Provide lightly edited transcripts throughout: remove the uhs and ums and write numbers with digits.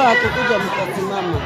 wakikuja mtasimama.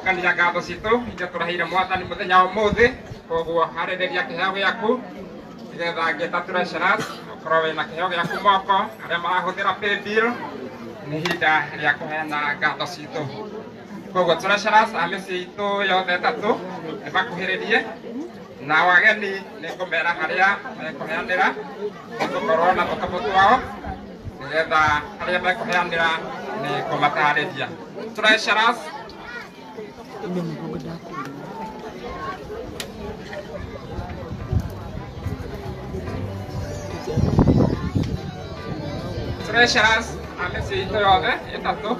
Kania ngatho citu iria turahire mwathani muthenya umuthi koguo harireria kiheo giaku nigetha ngeta treasurers ukorwo wina kiheo giaku moko aria marahuthira paybill ni hinda ria kuheana ngatho citu koguo treasurers a mĩciĩ itu yothe tatu nimakuhĩrĩrie na wageni ni ngumera haria mekuheanĩra gukorwo na tũkabu twao nigetha haria mekuheanĩra ni kũmatarĩria treasurers treasurers a mĩciĩ itu yothe ĩtatũ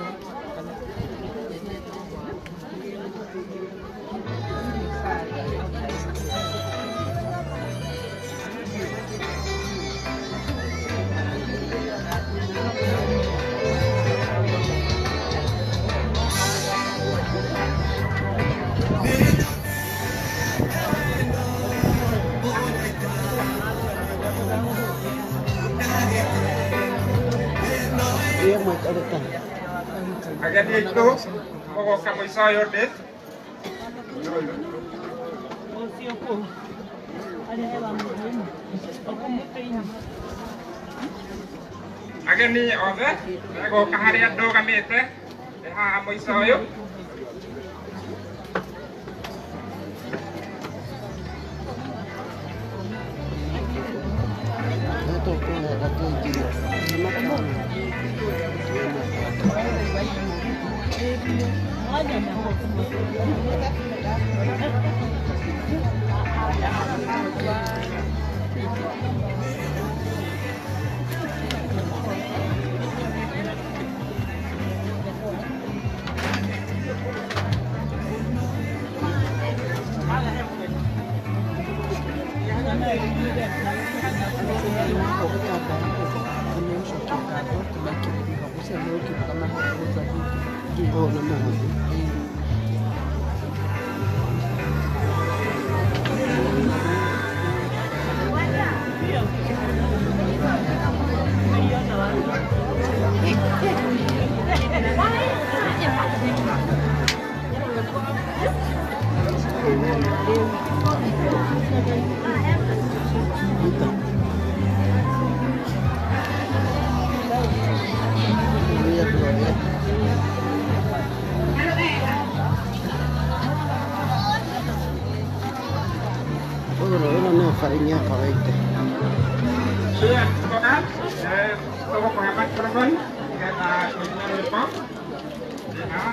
Agadi itu mau kamu saya deh. Agadi oke, aku kaharian do kami itu, kamu saya. Farinha correcta. Iya, kan? Toko penghemat perban, kita punya lupa. Ya.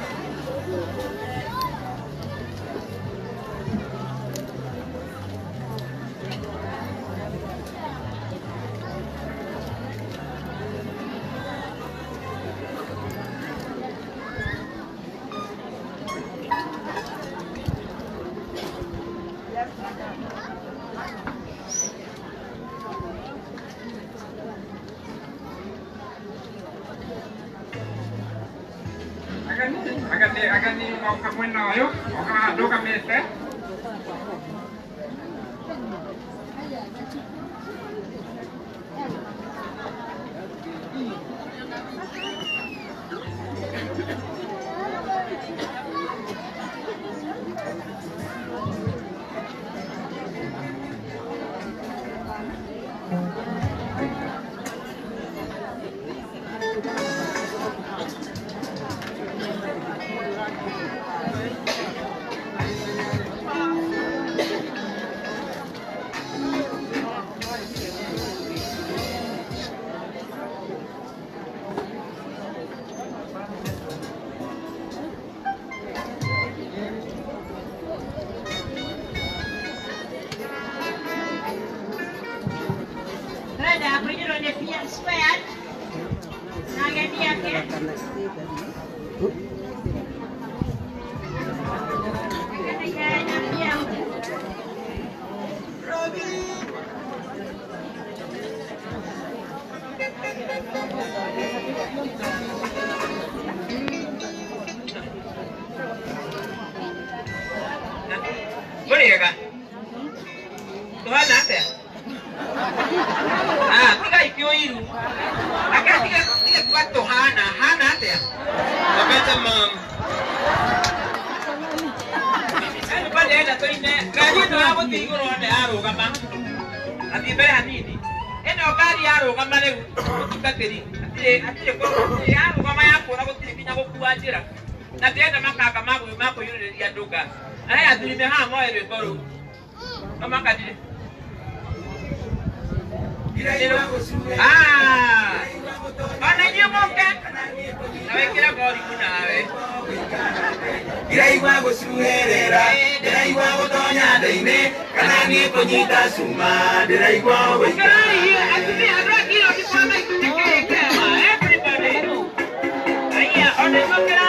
Agak ni mau kamu nak yo, orang do kami teh. Boleh ya kak? Tuhan nanti ya? Ah, tiga ikio ilu. Agak tiga kuat Tuhan, Hana nanti ya? Tapi sama. Saya lupa dia ada tuh ini. Gaji tuh aku tinggal ada aru kapan? Nanti bayar ini. Ini okari aru kapan lagi? Kita tadi. Nanti kalau aru kapan aku punya aku aja. Nanti ada maka maku yuri dia duga. Ayah tuh ini ha mau itu baru. Kamu kaji. Ah, mana dia mau kan? Nawe kira kau di mana? Kira ibu aku suherera, kira ibu aku tonya dene, karena ni penyita suma, kira ibu aku. Kira aku ni ada kira di mana itu kira everybody. Ayah, orang tu kira.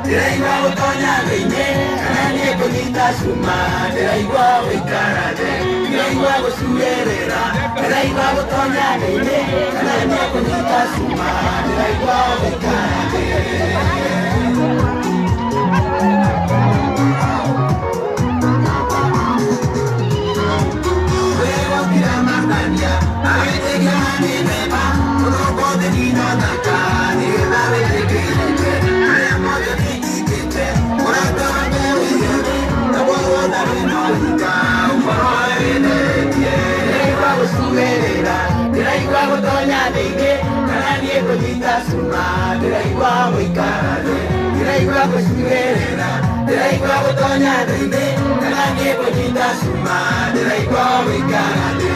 ndĩraigua gũtonya thĩinĩ kana niĩ kũnyita cuma ndĩraigua gũikara thĩ ndĩraigua gũcuĩrĩra ndĩraigua gũtonya thĩinĩ kana niĩ kũnyita cuma ndĩraigua gũikara thĩ ndĩraigua gũtonya thĩinĩ kana niĩ kũnyita cuma ndĩraigua gũikara thĩ ndĩraigua gũcuĩrĩra ndĩraigua gũtonya thĩinĩ kana niĩ kũnyita cuma ndĩraigua gũikara thĩ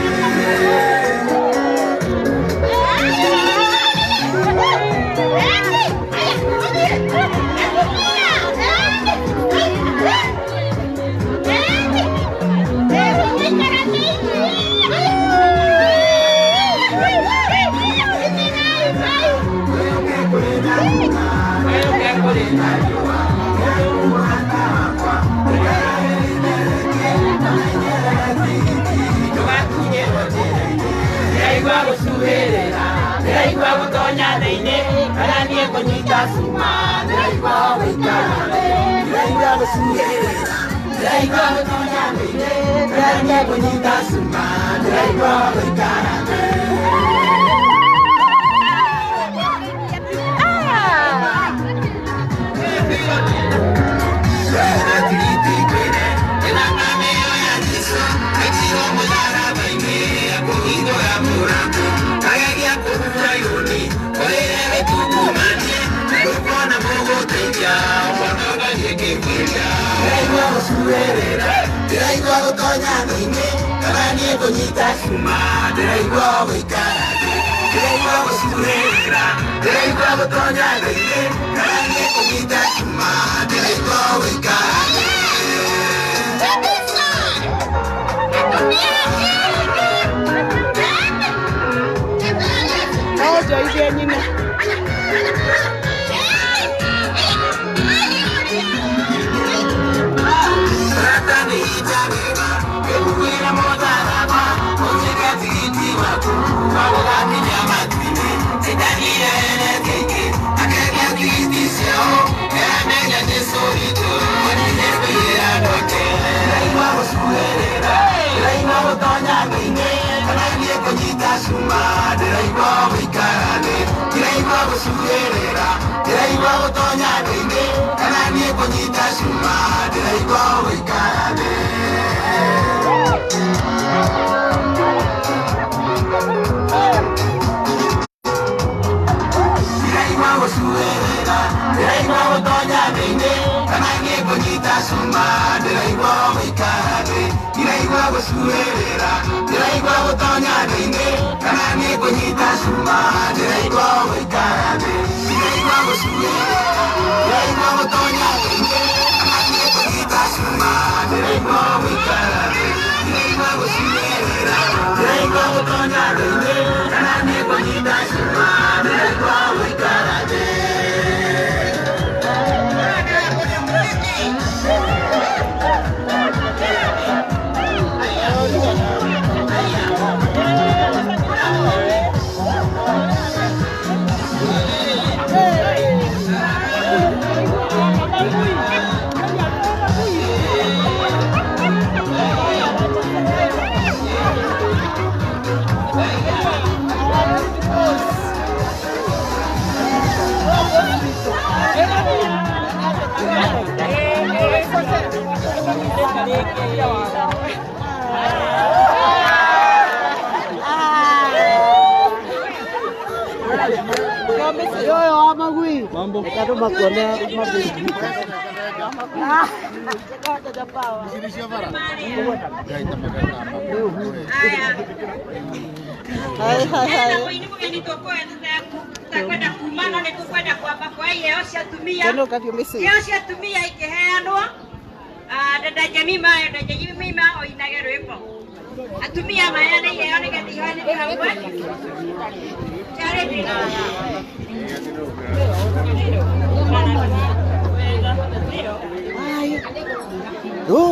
ndĩraigua gũcuĩrĩra ndĩraigua gũtonya thĩinĩ kana niĩ kũnyita cuma ndĩraigua gũikara thĩ ndĩraigua gũcuĩrĩra ndĩraigua gũtonya thĩinĩ kana niĩ kũnyita cuma ndĩraigua gũikara thĩ ndĩraigua gũtonya thĩinĩ kana niĩ kũnyita cuma ndĩraigua gũikara thĩ ndĩraigua gũcuĩrĩra ndĩraigua gũtonya thĩinĩ kana niĩ kũnyita cuma ndĩraigua gũikara thĩ ndĩraigua gũikara thĩ ndĩraigua gũcuĩrĩra ndĩraigua gũtonya thĩinĩ kana niĩ kũnyita cuma ndĩraigua gũikara thĩ ndĩraigua gũcuĩrĩra ndĩraigua gũtonya thĩinĩ kana niĩ kũnyita cuma ndĩraigua gũikara thĩ ndĩraigua gũcuĩrĩra ndĩraigua gũtonya thĩinĩ kana niĩ kũnyita cuma ndĩraigua gũikara thĩ ndĩraigua gũcuĩrĩra ndĩraigua gũtonya thĩinĩ kana niĩ kũnyita cuma ndĩraigua gũikara thĩ ndĩraigua gũcuĩrĩra ndĩraigua gũtonya thĩinĩ kana niĩ kũnyita cuma ndĩraigua gũikara thĩ Mambo kado makuona dada Jemima oinage rwimbo atumia maya nä iheo nä getha ihoanä hamwe carä ndä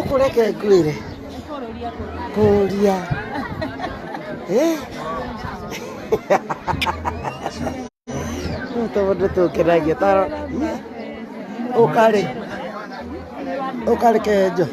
kureke ngwire kuria Tawar tu kira kita ukari kejo.